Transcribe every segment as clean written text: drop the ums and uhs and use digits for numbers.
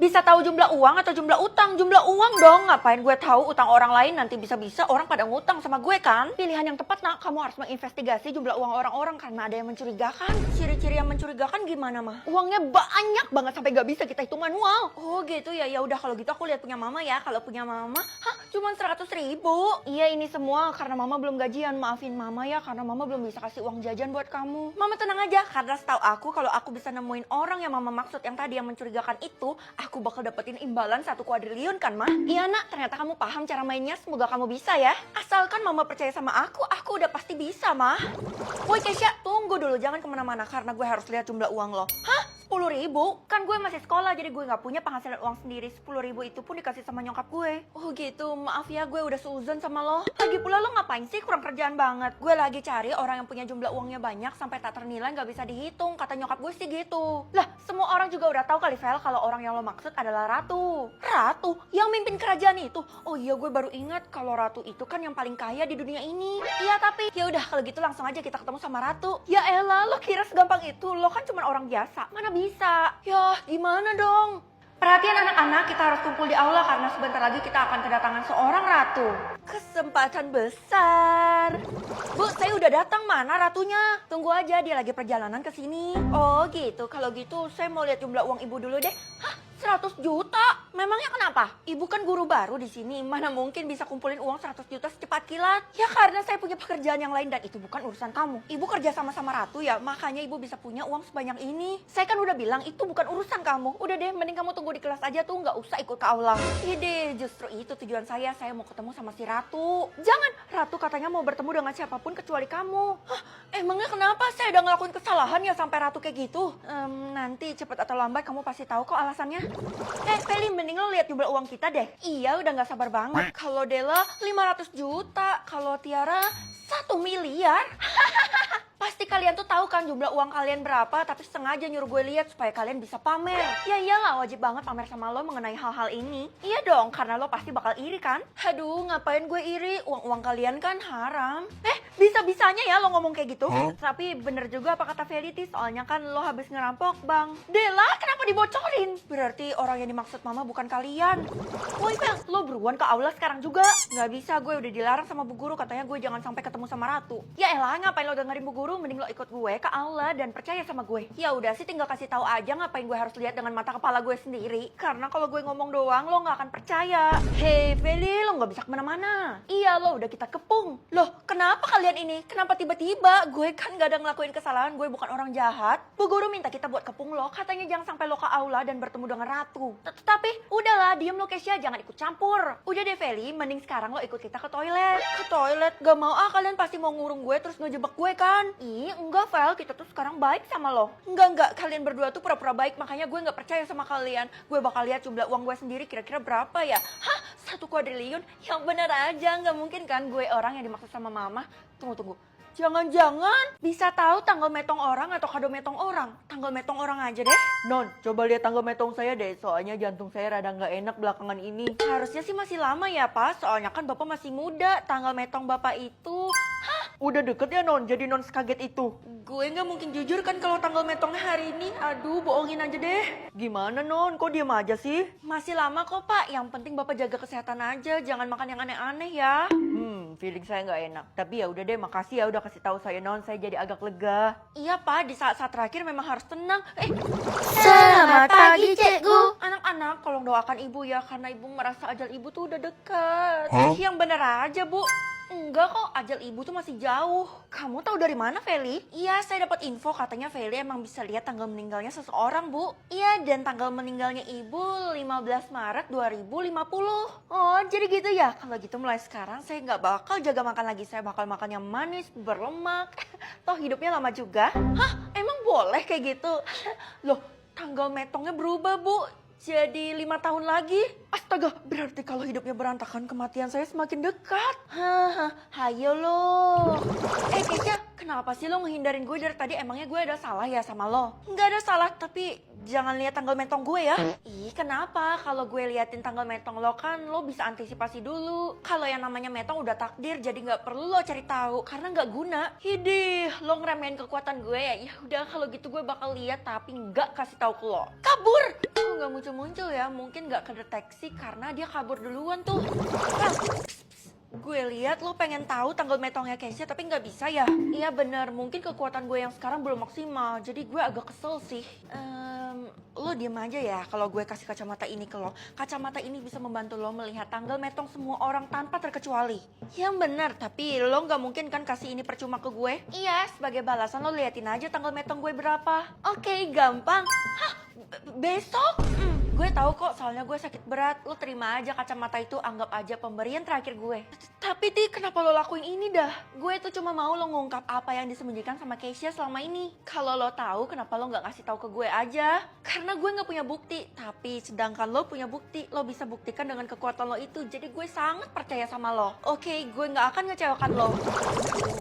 Bisa tahu jumlah uang atau jumlah utang? Jumlah uang dong. Ngapain gue tahu utang orang lain, nanti bisa-bisa orang pada ngutang sama gue kan? Pilihan yang tepat nak, kamu harus menginvestigasi jumlah uang orang-orang karena ada yang mencurigakan. Ciri-ciri yang mencurigakan gimana mah? Uangnya banyak banget sampai gak bisa kita hitung manual. Oh gitu ya, ya udah kalau gitu aku lihat punya mama ya. Kalau punya mama, cuma 100.000. Iya ini semua karena mama belum gajian. Maafin mama ya karena mama belum bisa kasih uang jajan buat kamu. Mama tenang aja karena setahu aku kalau aku bisa nemuin orang yang mama maksud yang tadi yang mencurigakan itu, aku bakal dapetin imbalan 1 kuadriliun kan mah? Iya nak, ternyata kamu paham cara mainnya, semoga kamu bisa ya. Asalkan mama percaya sama aku udah pasti bisa mah. Woi Kesha, tunggu dulu jangan kemana-mana karena gue harus lihat jumlah uang lo. 10.000? Kan gue masih sekolah jadi gue gak punya penghasilan uang sendiri. 10.000 itu pun dikasih sama nyokap gue. Oh gitu, maaf ya gue udah seuzon sama lo. Lagi pula lo ngapain sih, kurang kerjaan banget. Gue lagi cari orang yang punya jumlah uangnya banyak sampai tak ternilai gak bisa dihitung. Kata nyokap gue sih gitu. Lah semua orang juga udah tahu kali Vel kalau orang yang lo maksud adalah Ratu. Ratu? Yang mimpin kerajaan itu? Oh iya gue baru ingat kalau Ratu itu kan yang paling kaya di dunia ini. Iya tapi ya udah kalau gitu langsung aja kita ketemu sama Ratu. Ya elah lo kira segampang itu, lo kan cuma orang biasa. Mana bisa? Yah, gimana dong? Perhatian anak-anak, kita harus kumpul di aula karena sebentar lagi kita akan kedatangan seorang ratu. Kesempatan besar. Bu, saya udah datang, mana ratunya? Tunggu aja, dia lagi perjalanan ke sini. Oh gitu, kalau gitu saya mau lihat jumlah uang ibu dulu deh. 100 juta? Memangnya kenapa? Ibu kan guru baru di sini, mana mungkin bisa kumpulin uang 100 juta secepat kilat? Ya karena saya punya pekerjaan yang lain dan itu bukan urusan kamu. Ibu kerja sama-sama Ratu ya, makanya ibu bisa punya uang sebanyak ini. Saya kan udah bilang itu bukan urusan kamu. Udah deh, mending kamu tunggu di kelas aja tuh, nggak usah ikut ke aula. Ide, justru itu tujuan saya mau ketemu sama si Ratu. Jangan, Ratu katanya mau bertemu dengan siapapun kecuali kamu. Emangnya kenapa? Saya udah ngelakuin kesalahan ya sampai Ratu kayak gitu? Nanti cepet atau lambat kamu pasti tahu kok alasannya. Feli, mending lo lihat jumlah uang kita deh. Iya, udah gak sabar banget. Kalau Della 500 juta, kalau Tiara 1 miliar. Pasti kalian tuh tahu kan jumlah uang kalian berapa, tapi sengaja nyuruh gue lihat supaya kalian bisa pamer. Ya iyalah, wajib banget pamer sama lo mengenai hal-hal ini. Iya dong, karena lo pasti bakal iri kan? Aduh, ngapain gue iri? Uang-uang kalian kan haram. Bisa-bisanya ya lo ngomong kayak gitu. Tapi bener juga apa kata Felity, soalnya kan lo habis ngerampok bang. Della, kenapa dibocorin? Berarti orang yang dimaksud mama bukan kalian. Woi Fel, lo beruan ke aula sekarang juga. Gak bisa, gue udah dilarang sama bu guru, katanya gue jangan sampai ketemu sama Ratu. Ya elah, ngapain lo dengerin bu guru? Mending lo ikut gue ke aula dan percaya sama gue. Ya udah sih, tinggal kasih tahu aja, ngapain gue harus lihat dengan mata kepala gue sendiri. Karena kalau gue ngomong doang lo gak akan percaya. Hei Feli, lo gak bisa kemana-mana. Iya, lo udah kita kepung. Loh, kenapa kalian ini? Kenapa tiba-tiba? Gue kan gak ada ngelakuin kesalahan, gue bukan orang jahat. Bu guru minta kita buat kepung lo, katanya jangan sampai lo ke aula dan bertemu dengan Ratu. Tapi udahlah, diem lo Kesha, jangan ikut campur. Udah deh Feli, mending sekarang lo ikut kita ke toilet. Ke toilet? Gak mau kalian pasti mau ngurung gue terus ngejebak gue kan? Ih, enggak Vel, kita tuh sekarang baik sama lo. Enggak, kalian berdua tuh pura-pura baik, makanya gue gak percaya sama kalian. Gue bakal lihat jumlah uang gue sendiri kira-kira berapa ya. 1 kuadriliun? Yang bener aja, gak mungkin kan gue orang yang dimaksud sama mama. Tunggu. Jangan-jangan bisa tahu tanggal metong orang atau kado metong orang. Tanggal metong orang aja deh. Non, coba lihat tanggal metong saya deh. Soalnya jantung saya rada nggak enak belakangan ini. Harusnya sih masih lama ya Pak. Soalnya kan Bapak masih muda. Tanggal metong Bapak itu... Udah deket ya Non, jadi Non sekaget itu. Gue nggak mungkin jujur kan kalau tanggal metongnya hari ini. Aduh, bohongin aja deh. Gimana Non, kok diem aja sih? Masih lama kok Pak. Yang penting Bapak jaga kesehatan aja. Jangan makan yang aneh-aneh ya. Feeling saya nggak enak. Tapi ya udah deh, makasih ya udah kasih tahu saya Non, saya jadi agak lega. Iya Pak, di saat-saat terakhir memang harus tenang. Selamat pagi, Cikgu. Anak-anak, tolong doakan ibu ya, karena ibu merasa ajal ibu tuh udah dekat. Yang bener aja Bu. Enggak kok, ajal ibu tuh masih jauh. Kamu tahu dari mana Feli? Iya, saya dapat info katanya Feli emang bisa lihat tanggal meninggalnya seseorang Bu. Iya, dan tanggal meninggalnya ibu 15 Maret 2050. Oh, jadi gitu ya? Kalau gitu mulai sekarang saya nggak bakal jaga makan lagi. Saya bakal makan yang manis, berlemak. Toh hidupnya lama juga. Emang boleh kayak gitu? Loh, tanggal metongnya berubah Bu. Jadi 5 tahun lagi? Astaga, berarti kalau hidupnya berantakan kematian saya semakin dekat. Hayo loh. Kesha, Kenapa sih lo ngehindarin gue dari tadi? Emangnya gue ada salah ya sama lo? Nggak ada salah, tapi jangan lihat tanggal metong gue ya. Ih, kenapa? Kalau gue liatin tanggal metong lo kan lo bisa antisipasi dulu. Kalau yang namanya metong udah takdir, jadi nggak perlu lo cari tahu karena nggak guna. Hidih, lo ngeremehin kekuatan gue ya? Ya udah kalau gitu gue bakal lihat tapi nggak kasih tahu ke lo. Kabur! Kok nggak muncul-muncul ya? Mungkin nggak kedeteksi karena dia kabur duluan tuh. Gue lihat lo pengen tahu tanggal metongnya Keisha tapi nggak bisa ya? Iya bener, mungkin kekuatan gue yang sekarang belum maksimal, jadi gue agak kesel sih. Lo diem aja ya kalau gue kasih kacamata ini ke lo. Kacamata ini bisa membantu lo melihat tanggal metong semua orang tanpa terkecuali. Yang bener, tapi lo nggak mungkin kan kasih ini percuma ke gue? Iya, sebagai balasan lo liatin aja tanggal metong gue berapa. Oke, gampang. Hah? Besok? Gue tahu kok, soalnya gue sakit berat. Lo terima aja kacamata itu, anggap aja pemberian terakhir gue. Tapi Ti, kenapa lo lakuin ini dah? Gue tuh cuma mau lo ngungkap apa yang disembunyikan sama Keisha selama ini. Kalau lo tahu, kenapa lo nggak kasih tahu ke gue aja? Karena gue nggak punya bukti. Tapi sedangkan lo punya bukti, lo bisa buktikan dengan kekuatan lo itu. Jadi gue sangat percaya sama lo. Oke, gue nggak akan ngecewakan lo.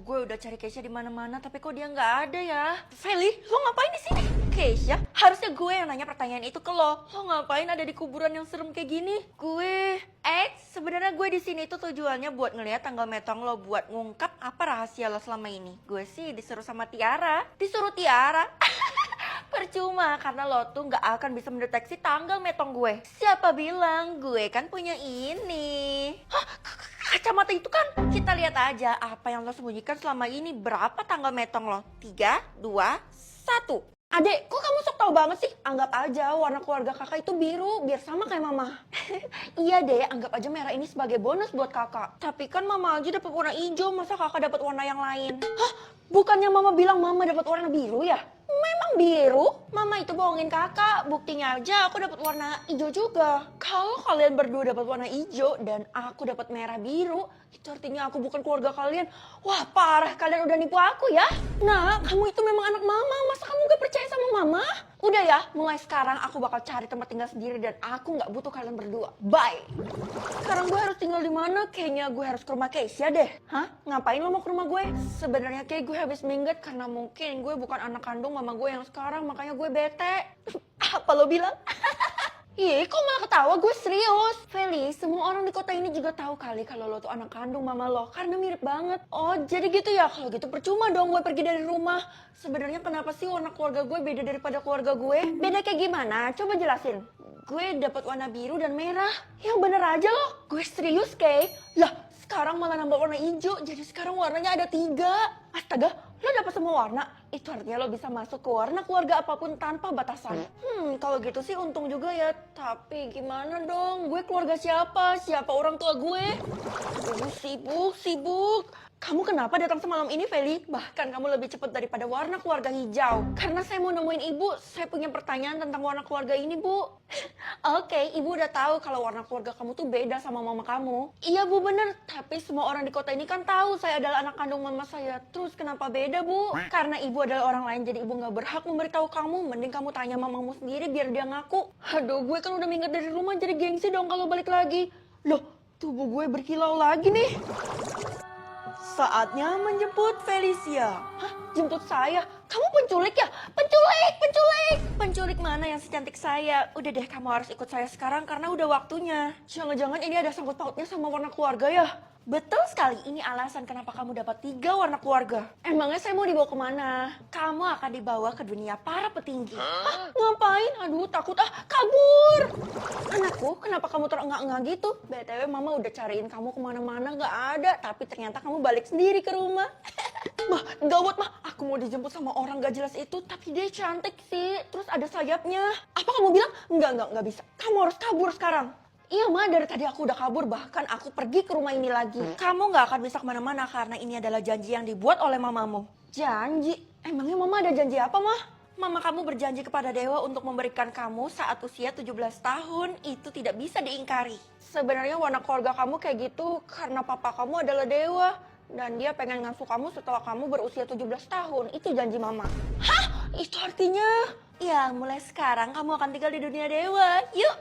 Gue udah cari Keisha di mana-mana, tapi kok dia nggak ada ya? Feli, lo ngapain di sini? Keisha, harusnya gue yang nanya pertanyaan itu ke lo. Lo ngapain ada di kuburan yang serem kayak gini? Sebenarnya gue di sini tuh tujuannya buat ngeliat tanggal metong lo, buat ngungkap apa rahasia lo selama ini. Gue sih disuruh sama Tiara. Disuruh Tiara? Percuma, karena lo tuh nggak akan bisa mendeteksi tanggal metong gue. Siapa bilang? Gue kan punya ini. Hah? Kacamata itu kan? Kita lihat aja apa yang lo sembunyikan selama ini. Berapa tanggal metong lo? 3, 2, 1. Adek, kok kamu sok tau banget sih? Anggap aja warna keluarga kakak itu biru, biar sama kayak mama. Iya deh, anggap aja merah ini sebagai bonus buat kakak. Tapi kan mama aja dapat warna hijau, masa kakak dapat warna yang lain? Hah? Bukannya mama bilang mama dapat warna biru ya? Memang biru? Mama itu bohongin kakak, buktinya aja aku dapat warna hijau juga. Kalau kalian berdua dapat warna hijau dan aku dapat merah biru, itu artinya aku bukan keluarga kalian. Wah parah, kalian udah nipu aku ya. Nah, kamu itu memang anak mama, masa kamu gak percaya sama mama? Udah ya, mulai sekarang aku bakal cari tempat tinggal sendiri dan aku gak butuh kalian berdua. Bye! Sekarang gue harus tinggal di mana? Kayaknya gue harus ke rumah Keisha deh. Hah? Ngapain lo mau ke rumah gue? Sebenarnya kayak gue habis minggat karena mungkin gue bukan anak kandung mama gue yang sekarang, makanya gue bete. Apa lo bilang? Ih, kok malah ketawa? Gue serius. Feli, semua orang di kota ini juga tahu kali kalau lo tuh anak kandung mama lo. Karena mirip banget. Oh, jadi gitu ya? Kalau gitu percuma dong gue pergi dari rumah. Sebenarnya kenapa sih warna keluarga gue beda daripada keluarga gue? Beda kayak gimana? Coba jelasin. Gue dapat warna biru dan merah. Yang bener aja lo. Gue serius, Kay. Lah, sekarang malah nambah warna hijau. Jadi sekarang warnanya ada 3. Astaga, lo dapat semua warna. Itu artinya lo bisa masuk ke warna keluarga apapun tanpa batasan. Kalau gitu sih untung juga ya. Tapi gimana dong? Gue keluarga siapa? Siapa orang tua gue? Aduh, sibuk. Kamu kenapa datang semalam ini, Feli? Bahkan kamu lebih cepat daripada warna keluarga hijau. Karena saya mau nemuin ibu, saya punya pertanyaan tentang warna keluarga ini, Bu. Oke, ibu udah tahu kalau warna keluarga kamu tuh beda sama mama kamu. Iya, Bu, bener. Tapi semua orang di kota ini kan tahu saya adalah anak kandung mama saya. Terus kenapa beda, Bu? Karena ibu adalah orang lain, jadi ibu gak berhak memberitahu kamu. Mending kamu tanya mamamu sendiri biar dia ngaku. Aduh, gue kan udah minggat dari rumah, jadi gengsi dong kalau balik lagi. Loh, tubuh gue berkilau lagi nih. Saatnya menjemput Felicia. Hah? Jemput saya? Kamu penculik ya? Penculik! Penculik mana yang secantik saya? Udah deh, kamu harus ikut saya sekarang karena udah waktunya. Jangan-jangan ini ada sangkut pautnya sama warna keluarga ya? Betul sekali, ini alasan kenapa kamu dapat 3 warna keluarga. Emangnya saya mau dibawa kemana? Kamu akan dibawa ke dunia para petinggi. Hah? Ngapain? Aduh, takut kabur. Anakku, kenapa kamu terengah-engah gitu? BTW mama udah cariin kamu kemana-mana gak ada, tapi ternyata kamu balik sendiri ke rumah. Mah, gawat mah, aku mau dijemput sama orang gak jelas itu, tapi dia cantik sih, terus ada sayapnya. Apa kamu bilang? Enggak bisa. Kamu harus kabur sekarang. Iya Ma, dari tadi aku udah kabur, bahkan aku pergi ke rumah ini lagi. Kamu gak akan bisa kemana-mana karena ini adalah janji yang dibuat oleh mamamu. Janji? Emangnya mama ada janji apa Mah? Mama kamu berjanji kepada dewa untuk memberikan kamu saat usia 17 tahun, itu tidak bisa diingkari. Sebenarnya warna keluarga kamu kayak gitu karena papa kamu adalah dewa. Dan dia pengen ngasuh kamu setelah kamu berusia 17 tahun, itu janji mama. Hah? Itu artinya? Ya mulai sekarang kamu akan tinggal di dunia dewa, yuk.